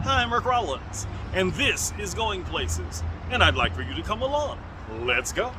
Hi, I'm Ricc Rollins, and this is Going Places, and I'd like for you to come along. Let's go.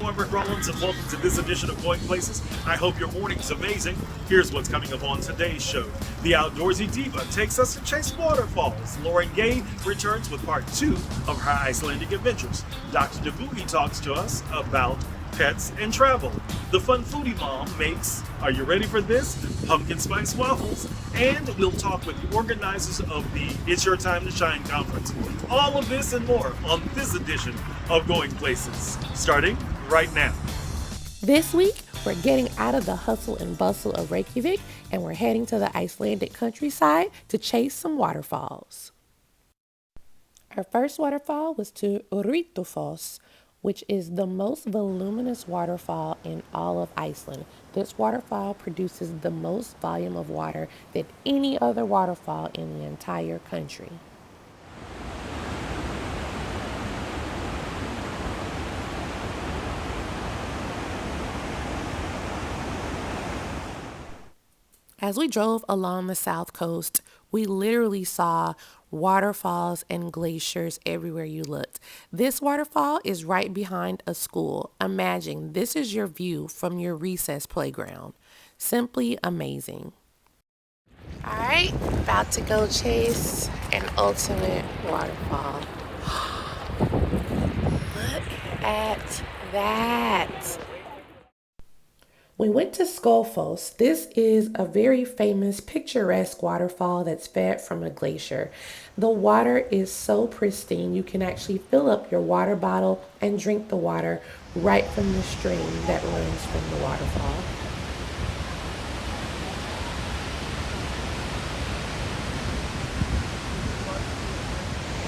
I'm Ricc Rollins, and welcome to this edition of Going Places. I hope your morning's amazing. Here's what's coming up on today's show. The outdoorsy diva takes us to chase waterfalls. Lauren Gay returns with part 2 of her Icelandic adventures. Dr. DeBoogie talks to us about pets and travel. The fun foodie mom makes, are you ready for this? Pumpkin spice waffles. And we'll talk with the organizers of the It's Your Time to Shine conference. All of this and more on this edition of Going Places, starting right now. This week, we're getting out of the hustle and bustle of Reykjavik and we're heading to the Icelandic countryside to chase some waterfalls. Our first waterfall was to Ríttufoss, which is the most voluminous waterfall in all of Iceland. This waterfall produces the most volume of water than any other waterfall in the entire country. As we drove along the south coast, we literally saw waterfalls and glaciers everywhere you looked. This waterfall is right behind a school. Imagine this is your view from your recess playground. Simply amazing. All right, about to go chase an ultimate waterfall. Look at that. We went to Skógafoss. This is a very famous picturesque waterfall that's fed from a glacier. The water is so pristine, you can actually fill up your water bottle and drink the water right from the stream that runs from the waterfall.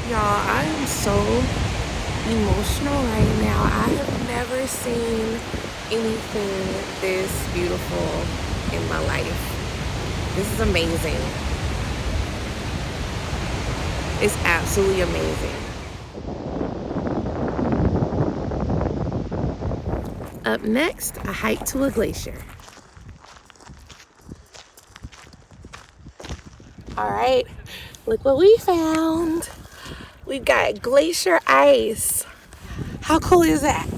Y'all, I am so emotional right now. I have never seen anything this beautiful in my life. This is amazing. It's absolutely amazing. Up next, a hike to a glacier. All right, look what we found. We've got glacier ice. How cool is that?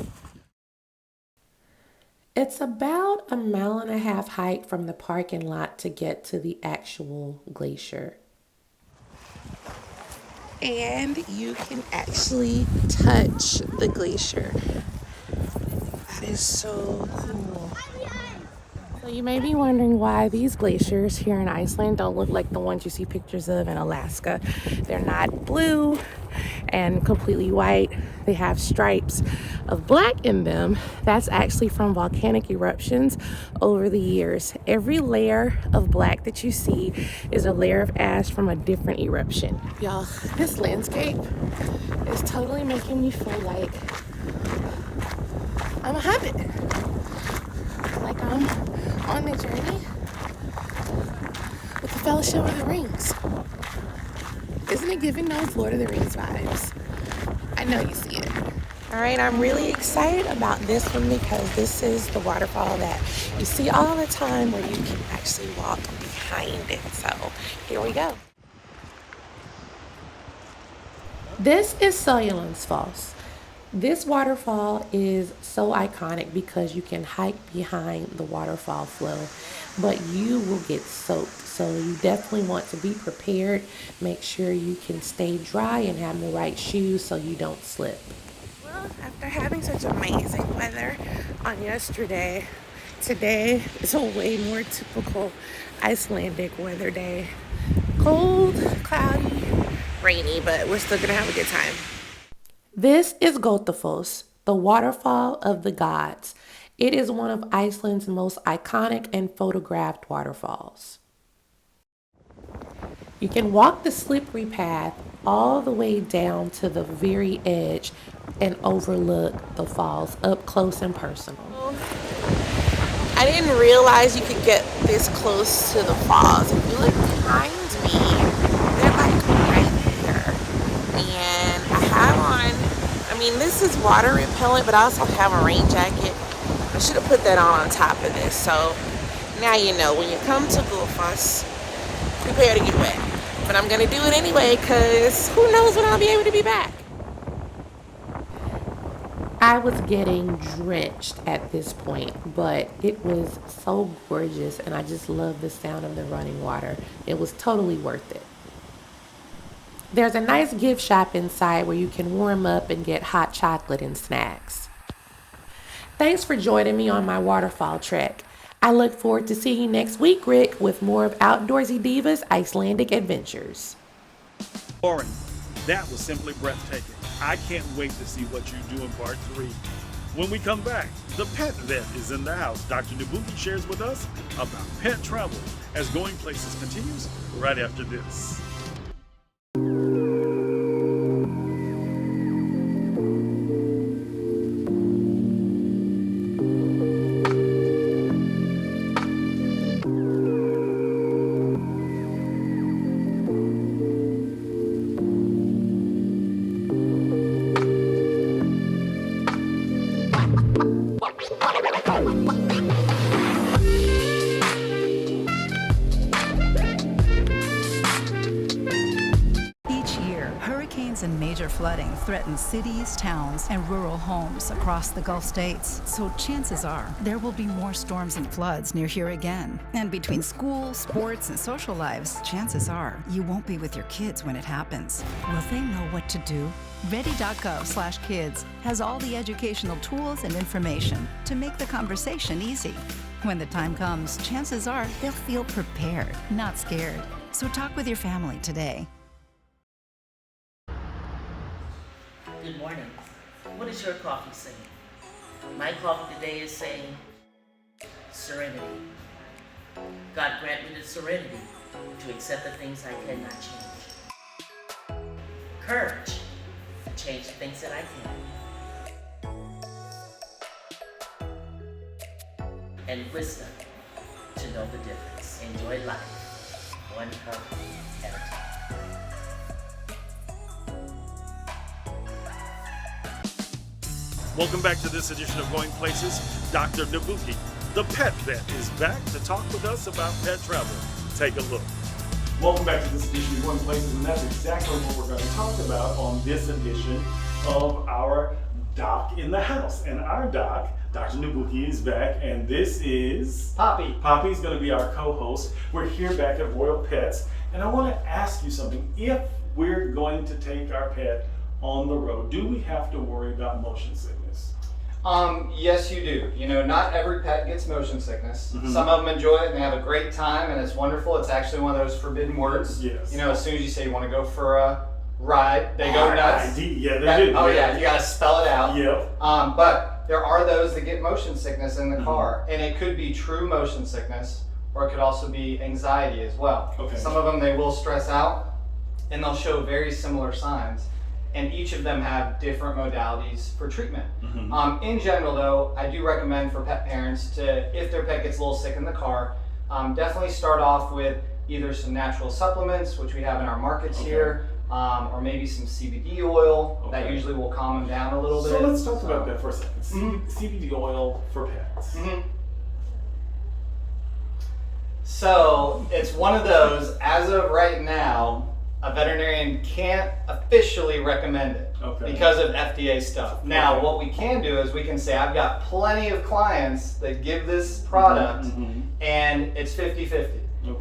It's about a 1.5 mile hike from the parking lot to get to the actual glacier. And you can actually touch the glacier. That is so cool. So you may be wondering why these glaciers here in Iceland don't look like the ones you see pictures of in Alaska. They're not blue and completely white. They have stripes of black in them. That's actually from volcanic eruptions over the years. Every layer of black that you see is a layer of ash from a different eruption. Y'all, this landscape is totally making me feel like I'm a hobbit. Like I'm on the journey with the Fellowship of the Rings. Isn't it giving those Lord of the Rings vibes? I know you see it. All right, I'm really excited about this one because this is the waterfall that you see all the time where you can actually walk behind it. So here we go. This is Seljalandsfoss. This waterfall is so iconic because you can hike behind the waterfall flow, but you will get soaked. So you definitely want to be prepared. Make sure you can stay dry and have the right shoes so you don't slip. Well, after having such amazing weather on yesterday, today is a way more typical Icelandic weather day. Cold, cloudy, rainy, but we're still gonna have a good time. This is Gotafoss, the waterfall of the gods. It is one of Iceland's most iconic and photographed waterfalls. You can walk the slippery path all the way down to the very edge and overlook the falls up close and personal. I didn't realize you could get this close to the falls. If you look behind me, they're like right there. And I have on, mean, this is water repellent, but I also have a rain jacket. I should have put that on top of this. So now you know, when you come to Gullfoss, prepare to get wet. But I'm gonna do it anyway, because who knows when I'll be able to be back. I was getting drenched at this point, but it was so gorgeous, and I just love the sound of the running water. It was totally worth it. There's a nice gift shop inside where you can warm up and get hot chocolate and snacks. Thanks for joining me on my waterfall trek. I look forward to seeing you next week, Rick, with more of Outdoorsy Diva's Icelandic adventures. Lauren, that was simply breathtaking. I can't wait to see what you do in part 3. When we come back, the pet vet is in the house. Dr. Nabuki shares with us about pet travel as Going Places continues right after this. And major flooding threatens cities, towns, and rural homes across the Gulf states. So chances are there will be more storms and floods near here again. And between school, sports, and social lives, chances are you won't be with your kids when it happens. Will they know what to do? Ready.gov/kids has all the educational tools and information to make the conversation easy. When the time comes, chances are they'll feel prepared, not scared. So talk with your family today. Good morning. What is your coffee saying? My coffee today is saying serenity. God grant me the serenity to accept the things I cannot change. Courage to change the things that I can. And wisdom to know the difference. Enjoy life one cup at a time. Welcome back to this edition of Going Places. Dr. Nabuki, the pet vet, is back to talk with us about pet travel. Take a look. Welcome back to this edition of Going Places, and that's exactly what we're going to talk about on this edition of our Doc in the House. And our doc, Dr. Nabuki, is back, and this is Poppy. Poppy's going to be our co-host. We're here back at Royal Pets, and I want to ask you something. If we're going to take our pet on the road, do we have to worry about motion sickness? Yes, you do. You know, not every pet gets motion sickness. Mm-hmm. Some of them enjoy it and they have a great time, and it's wonderful. It's actually one of those forbidden words. Yes. You know, as soon as you say you want to go for a ride, they go nuts. Yeah, they do. Oh yeah, you got to spell it out. Yep. But there are those that get motion sickness in the car, and it could be true motion sickness, or it could also be anxiety as well. Okay. Some of them, they will stress out, and they'll show very similar signs. And each of them have different modalities for treatment. Mm-hmm. In general though, I do recommend for pet parents to, if their pet gets a little sick in the car, definitely start off with either some natural supplements, which we have in our markets here, or maybe some CBD oil. That usually will calm them down a little bit. So let's talk about that for a second. CBD oil for pets. So it's one of those, as of right now, a veterinarian can't officially recommend it because of FDA stuff. Now, what we can do is we can say, I've got plenty of clients that give this product and it's 50-50.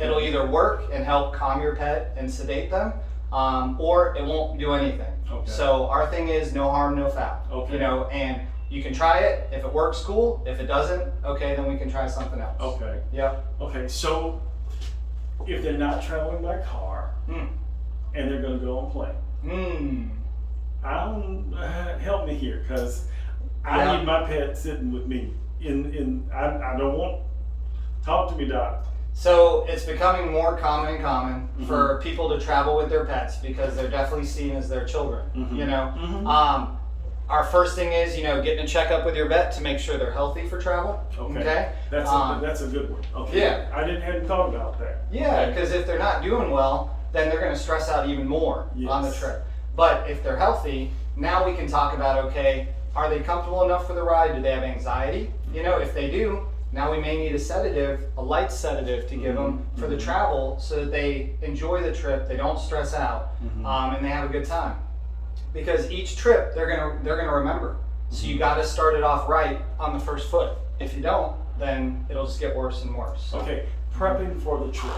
It'll either work and help calm your pet and sedate them, or it won't do anything. So our thing is no harm, no foul. You know, and you can try it. If it works, cool. If it doesn't, okay, then we can try something else. Okay, so if they're not traveling by car, and they're going to go on plane. Help me here, because I need my pet sitting with me. I don't want. Talk to me, Doc. So it's becoming more common and common for people to travel with their pets because they're definitely seen as their children. You know, our first thing is, you know, getting a checkup with your vet to make sure they're healthy for travel. That's a good one. I hadn't thought about that. Because if they're not doing well, then they're going to stress out even more on the trip. But if they're healthy, now we can talk about, okay, are they comfortable enough for the ride? Do they have anxiety? You know, if they do, now we may need a sedative, a light sedative to give them for the travel so that they enjoy the trip, they don't stress out, and they have a good time. Because each trip they're gonna remember. So you got to start it off right on the first foot. If you don't, then it'll just get worse and worse. So. Okay, prepping for the trip.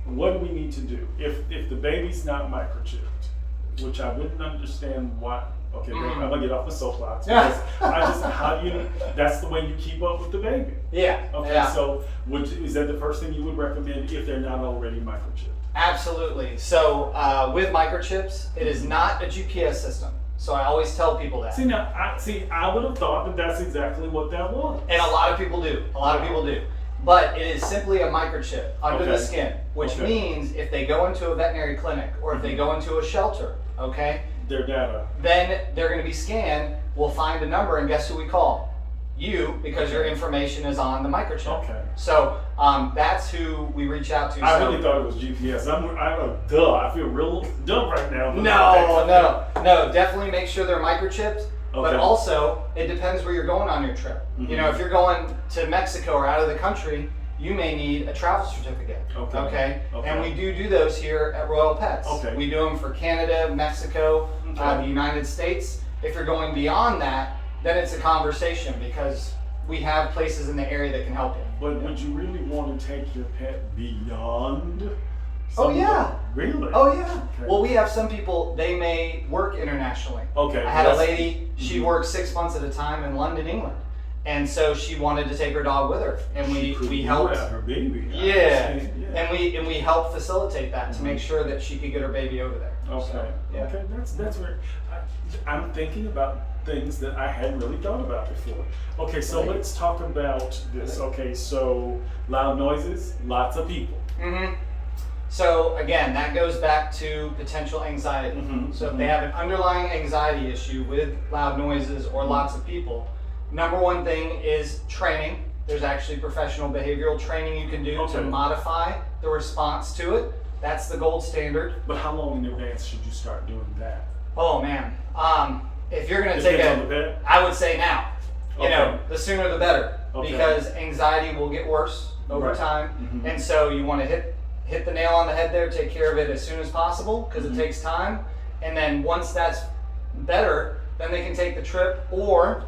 What do we need to do if the baby's not microchipped, which I wouldn't understand why. Okay, I'm gonna get off the soapbox because how do you? That's the way you keep up with the baby. Yeah. Okay, yeah. so is that the first thing you would recommend if they're not already microchipped? Absolutely. So with microchips, it is not a GPS system. So I always tell people that. I would have thought that that's exactly what that was. And a lot of people do. But it is simply a microchip under the skin, which means if they go into a veterinary clinic or if they go into a shelter, okay, their data, then they're going to be scanned. We'll find a number, and guess who we call? You, because your information is on the microchip. Okay. So that's who we reach out to. I really thought it was GPS. I feel real dumb right now. No. Definitely make sure they're microchipped. But also, it depends where you're going on your trip. You know, if you're going to Mexico or out of the country, you may need a travel certificate. Okay. And we do those here at Royal Pets. Okay. We do them for Canada, Mexico, the United States. If you're going beyond that, then it's a conversation because we have places in the area that can help you. But would you really want to take your pet beyond? Oh yeah. Really? Oh yeah. Okay. Well, we have some people, they may work internationally. Okay. I had a lady, she worked 6 months at a time in London, England. And so she wanted to take her dog with her, and we helped her baby. Yeah. And we helped facilitate that to make sure that she could get her baby over there. Okay. So, yeah. Okay. That's where I'm thinking about things that I hadn't really thought about before. Okay, so let's talk about this. Okay, so loud noises, lots of people. So again, that goes back to potential anxiety. So if they have an underlying anxiety issue with loud noises or lots of people, number one thing is training. There's actually professional behavioral training you can do to modify the response to it. That's the gold standard. But how long in advance should you start doing that? Oh man, if you're gonna take I would say now. You know, the sooner the better, because anxiety will get worse over time, and so you want to hit the nail on the head there. Take care of it as soon as possible because it takes time, and then once that's better, then they can take the trip, or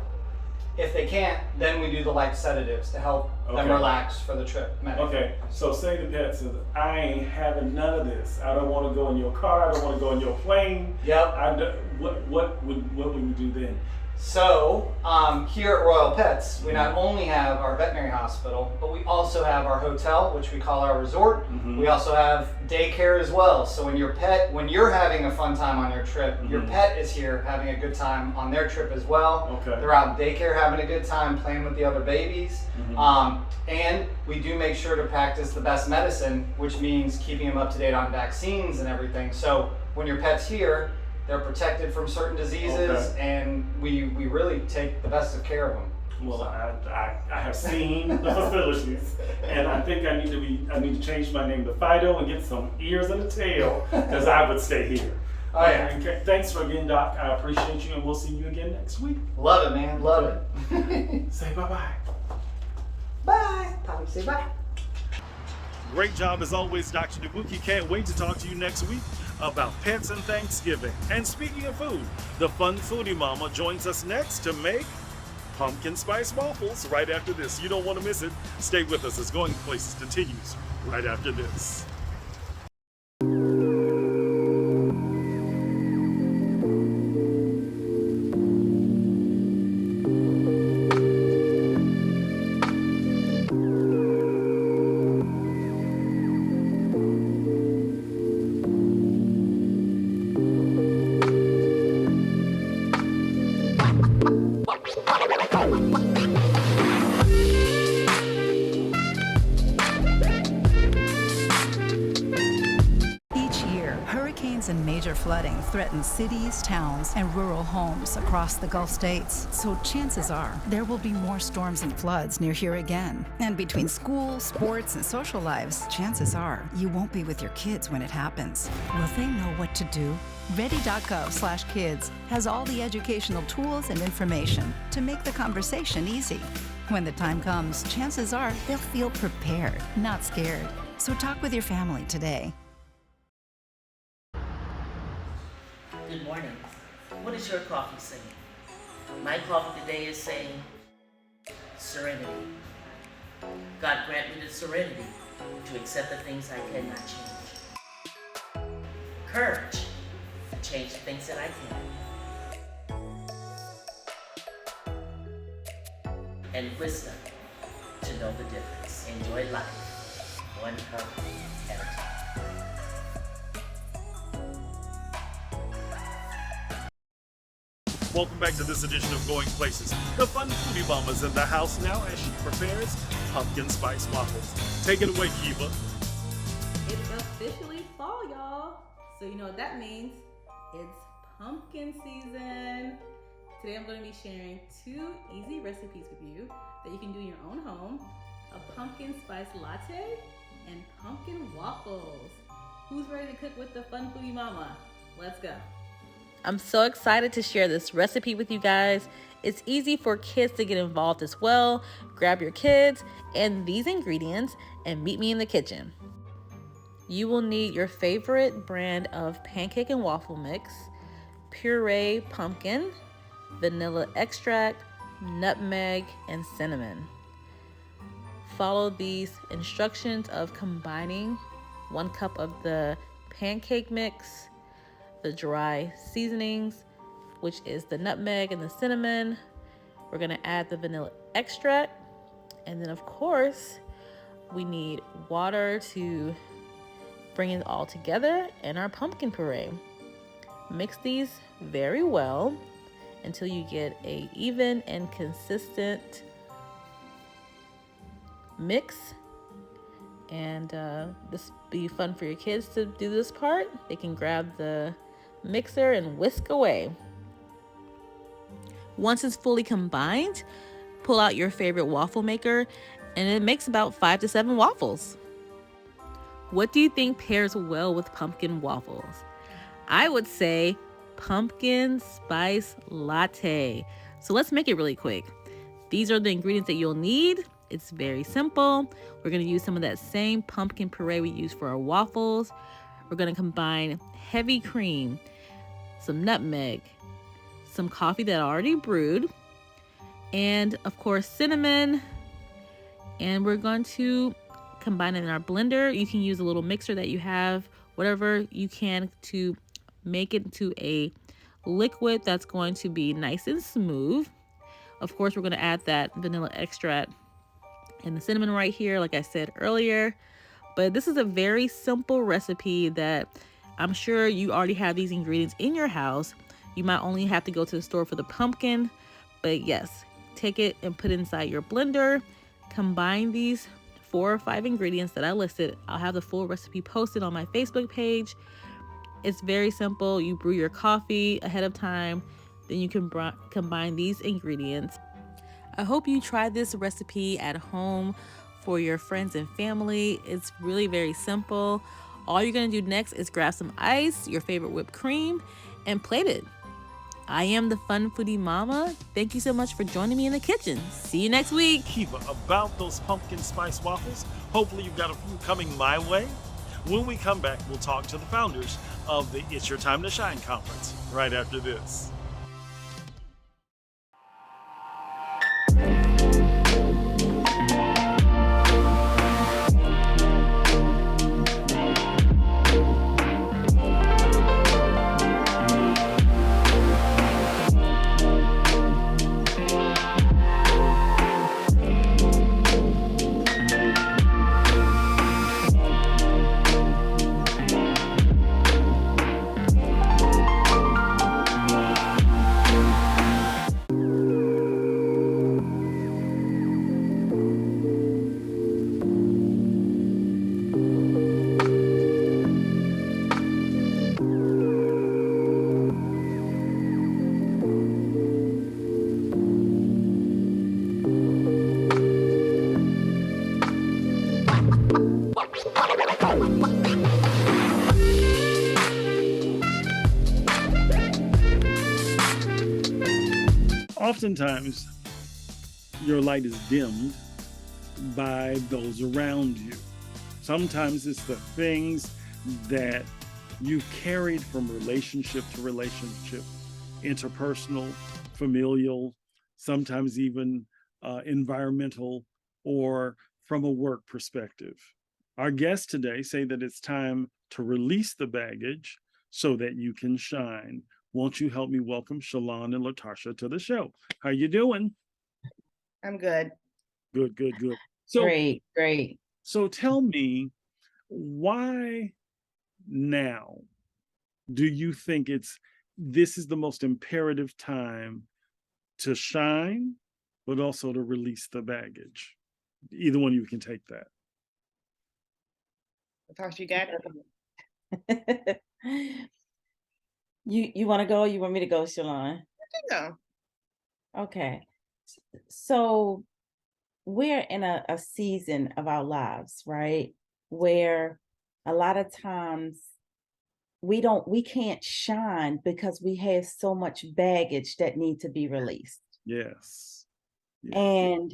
if they can't, then we do the light sedatives to help them relax for the trip. Okay, so say the pet says, I ain't having none of this. I don't want to go in your car. I don't want to go in your plane. What would we do then? So here at Royal Pets, we not only have our veterinary hospital, but we also have our hotel, which we call our resort. We also have daycare as well. So when you're having a fun time on your trip, your pet is here having a good time on their trip as well. They're out in daycare having a good time, playing with the other babies. And we do make sure to practice the best medicine, which means keeping them up to date on vaccines and everything. So when your pet's here, they're protected from certain diseases, and we really take the best of care of them. Well, I have seen the facilities, and I think I need to change my name to Fido and get some ears and a tail, because I would stay here. Okay, thanks again, Doc. I appreciate you, and we'll see you again next week. Love it, man. Love it. Say bye-bye. Bye. Poppy, say bye. Great job as always, Dr. Nabuki. Can't wait to talk to you next week about pets and Thanksgiving. And speaking of food, the fun foodie mama joins us next to make pumpkin spice waffles right after this. You don't want to miss it. Stay with us as Going Places continues right after this. Floods and major flooding threaten cities, towns, and rural homes across the Gulf states. So chances are there will be more storms and floods near here again. And between school, sports, and social lives, chances are you won't be with your kids when it happens. Will they know what to do? Ready.gov/kids has all the educational tools and information to make the conversation easy. When the time comes, chances are they'll feel prepared, not scared. So talk with your family today. Good morning. What is your coffee saying? My coffee today is saying serenity. God grant me the serenity to accept the things I cannot change. Courage to change the things that I can. And wisdom to know the difference. Enjoy life one cup at a time. Welcome back to this edition of Going Places. The fun foodie mama's in the house now as she prepares pumpkin spice waffles. Take it away, Kiva. It's officially fall, y'all. So you know what that means. It's pumpkin season. Today I'm going to be sharing 2 easy recipes with you that you can do in your own home. A pumpkin spice latte and pumpkin waffles. Who's ready to cook with the fun foodie mama? Let's go. I'm so excited to share this recipe with you guys. It's easy for kids to get involved as well. Grab your kids and these ingredients and meet me in the kitchen. You will need your favorite brand of pancake and waffle mix, puree pumpkin, vanilla extract, nutmeg, and cinnamon. Follow these instructions of combining 1 cup of the pancake mix, the dry seasonings, which is the nutmeg and the cinnamon. We're gonna add the vanilla extract. And then of course, we need water to bring it all together and our pumpkin puree. Mix these very well until you get a even and consistent mix. And this will be fun for your kids to do this part. They can grab the mixer and whisk away. Once it's fully combined, pull out your favorite waffle maker and it makes about 5 to 7 waffles. What do you think pairs well with pumpkin waffles? I would say pumpkin spice latte. So let's make it really quick. These are the ingredients that you'll need. It's very simple. We're going to use some of that same pumpkin puree we use for our waffles. We're going to combine heavy cream, some nutmeg, some coffee that I already brewed, and of course cinnamon. And we're going to combine it in our blender. You can use a little mixer that you have, whatever you can, to make it into a liquid that's going to be nice and smooth. Of course, we're going to add that vanilla extract and the cinnamon right here, like I said earlier. But this is a very simple recipe that I'm sure you already have these ingredients in your house. You might only have to go to the store for the pumpkin, but yes, take it and put it inside your blender. Combine these 4 or 5 ingredients that I listed. I'll have the full recipe posted on my Facebook page. It's very simple. You brew your coffee ahead of time, then you can combine these ingredients. I hope you try this recipe at home for your friends and family. It's really very simple. All you're gonna do next is grab some ice, your favorite whipped cream, and plate it. I am the Fun Foodie Mama. Thank you so much for joining me in the kitchen. See you next week. Kiva, about those pumpkin spice waffles, hopefully you've got a few coming my way. When we come back, we'll talk to the founders of the It's Your Time to Shine conference right after this. Oftentimes, your light is dimmed by those around you. Sometimes it's the things that you've carried from relationship to relationship, interpersonal, familial, sometimes even environmental, or from a work perspective. Our guests today say that it's time to release the baggage so that you can shine. Won't you help me welcome Shalon and Latasha to the show? How you doing? I'm good. Good, good, good. So, Great. so tell me, why now do you think this is the most imperative time to shine, but also to release the baggage? Either one of you can take that. Natasha, you got it? You want to go? Or you want me to go, Shalon? No. Okay. So we're in a season of our lives, right? Where a lot of times we can't shine because we have so much baggage that need to be released. Yes. And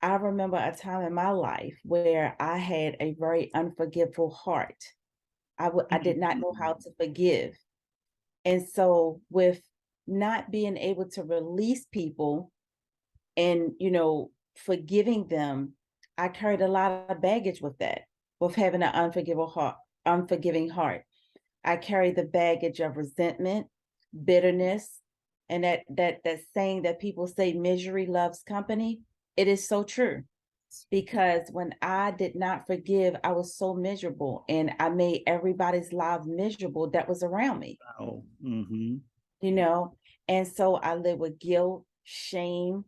I remember a time in my life where I had a very unforgiving heart. I did not know how to forgive. And so with not being able to release people and, forgiving them, I carried a lot of baggage with that, with having an unforgiving heart. I carried the baggage of resentment, bitterness, and that saying that people say misery loves company. It is so true, because when I did not forgive, I was so miserable, and I made everybody's life miserable that was around me. Wow. Mm-hmm. And so I lived with guilt, shame,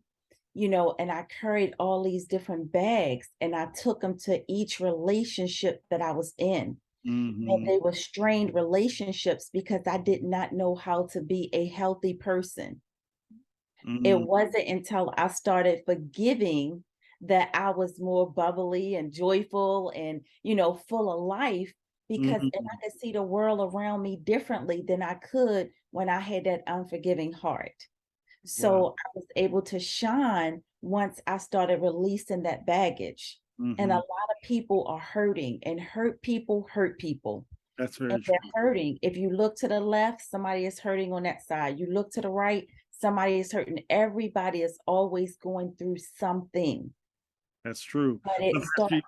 and I carried all these different bags, and I took them to each relationship that I was in. Mm-hmm. And they were strained relationships because I did not know how to be a healthy person. Mm-hmm. It wasn't until I started forgiving that I was more bubbly and joyful and, full of life, because I could see the world around me differently than I could when I had that unforgiving heart. So I was able to shine once I started releasing that baggage. And a lot of people are hurting, and hurt people hurt people. That's very true. They're hurting. If you look to the left, somebody is hurting on that side. You look to the right, somebody is hurting. Everybody is always going through something. That's true. But it starts.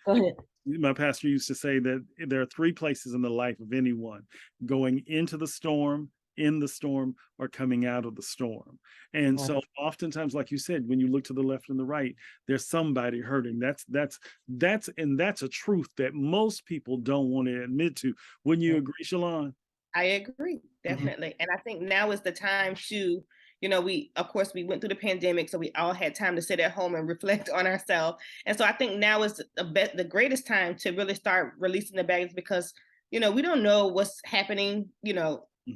Go ahead. My pastor used to say that there are three places in the life of anyone: going into the storm, in the storm, or coming out of the storm. And so oftentimes, like you said, when you look to the left and the right, there's somebody hurting. That's a truth that most people don't want to admit to. Wouldn't you agree, Shalon? I agree, definitely. And I think now is the time to, we went through the pandemic, so we all had time to sit at home and reflect on ourselves. And so I think now is the greatest time to really start releasing the baggage, because, we don't know what's happening,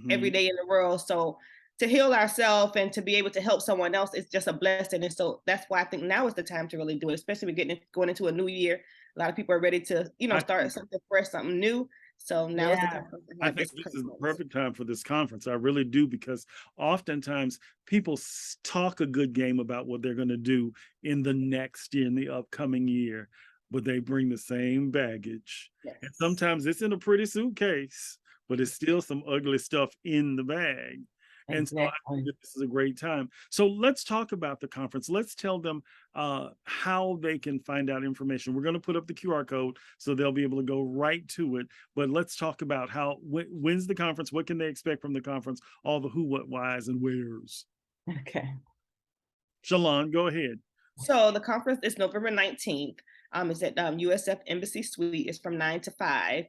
every day in the world. So to heal ourselves and to be able to help someone else is just a blessing. And so that's why I think now is the time to really do it, especially going into a new year. A lot of people are ready to, start something fresh, something new. So now is the time. I think this is the perfect time for this conference. I really do, because oftentimes people talk a good game about what they're going to do in the next year, in the upcoming year, but they bring the same baggage. Yes. And sometimes it's in a pretty suitcase, but it's still some ugly stuff in the bag. And so I think this is a great time. So let's talk about the conference. Let's tell them how they can find out information. We're going to put up the QR code so they'll be able to go right to it. But let's talk about when's the conference, what can they expect from the conference, all the who, what, whys, and wheres. Okay. Shalon, go ahead. So the conference is November 19th. It's at USF Embassy Suite. It's from 9 to 5.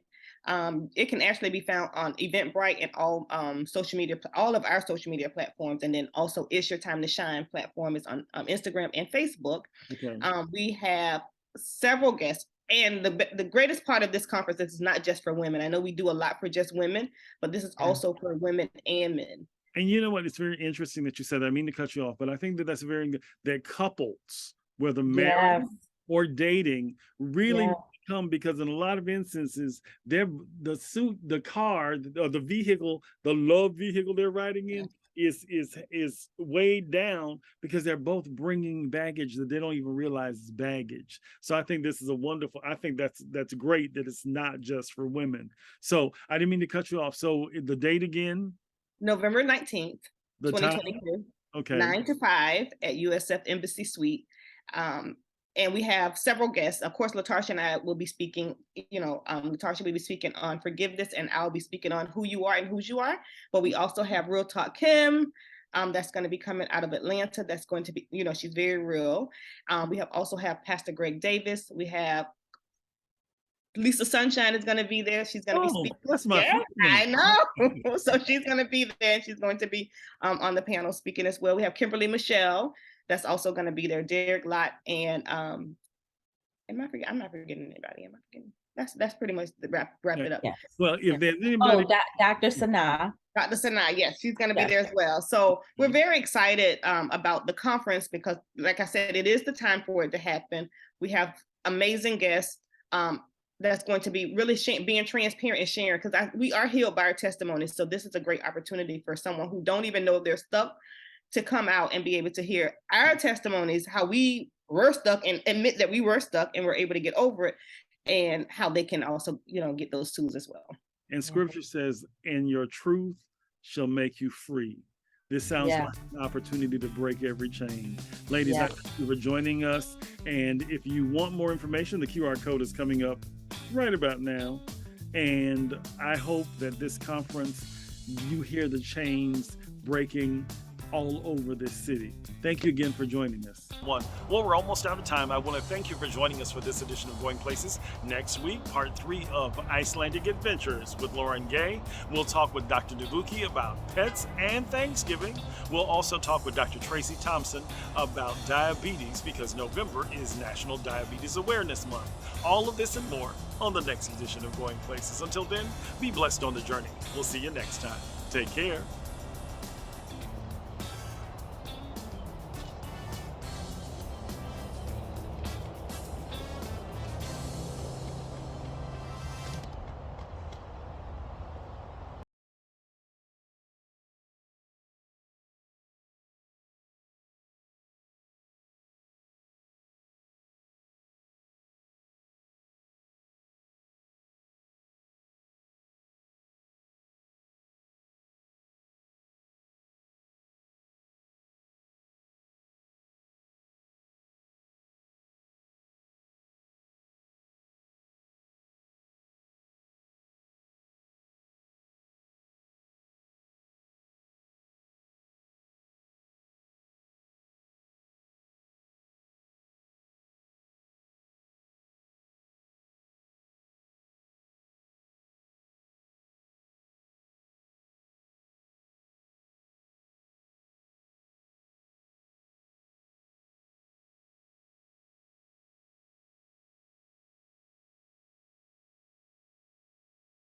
It can actually be found on Eventbrite and all social media, all of our social media platforms, and then also It's Your Time to Shine platform is on Instagram and Facebook. Okay. We have several guests, and the greatest part of this conference is not just for women. I know we do a lot for just women, but this is also for women and men. And you know what? It's very interesting that you said that. I mean to cut you off, but I think that's very good that couples, whether married or dating, really come, because in a lot of instances, the car or the vehicle, the love vehicle they're riding in is weighed down because they're both bringing baggage that they don't even realize is baggage. So I think this is a wonderful. I think that's great that it's not just for women. So I didn't mean to cut you off. So the date again? November 19th, The time? 2022, Okay. 9 to 5 at USF Embassy Suite. And we have several guests. Of course, Latasha and I will be speaking, Latasha will be speaking on forgiveness, and I'll be speaking on who you are and whose you are. But we also have Real Talk Kim, that's going to be coming out of Atlanta. That's going to be, she's very real. We also have Pastor Greg Davis. We have Lisa Sunshine is going to be there. She's going to be speaking. That's my friend. I know. So she's going to be there. She's going to be on the panel speaking as well. We have Kimberly Michelle. That's also going to be there. Derek Lott and I'm not forgetting anybody. Am I forgetting? That's pretty much the wrap it up. Yes. Well, if there's anybody, Dr. Sanaa. Dr. Sanaa, yes, she's going to be there as well. So we're very excited about the conference because, like I said, it is the time for it to happen. We have amazing guests. That's going to be really being transparent and sharing, because we are healed by our testimonies. So this is a great opportunity for someone who don't even know they're stuck to come out and be able to hear our testimonies, how we were stuck and admit that we were stuck and we're able to get over it, and how they can also, get those tools as well. And scripture says, and your truth shall make you free. This sounds like an opportunity to break every chain. Ladies, I thank you for joining us. And if you want more information, the QR code is coming up right about now. And I hope that this conference, you hear the chains breaking all over this city. Thank you again for joining us. Well, we're almost out of time. I want to thank you for joining us for this edition of Going Places. Next week, part 3 of Icelandic Adventures with Lauren Gay. We'll talk with Dr. Debuki about pets and Thanksgiving. We'll also talk with Dr. Tracy Thompson about diabetes, because November is National Diabetes Awareness Month. All of this and more on the next edition of Going Places. Until then, be blessed on the journey. We'll see you next time. Take care.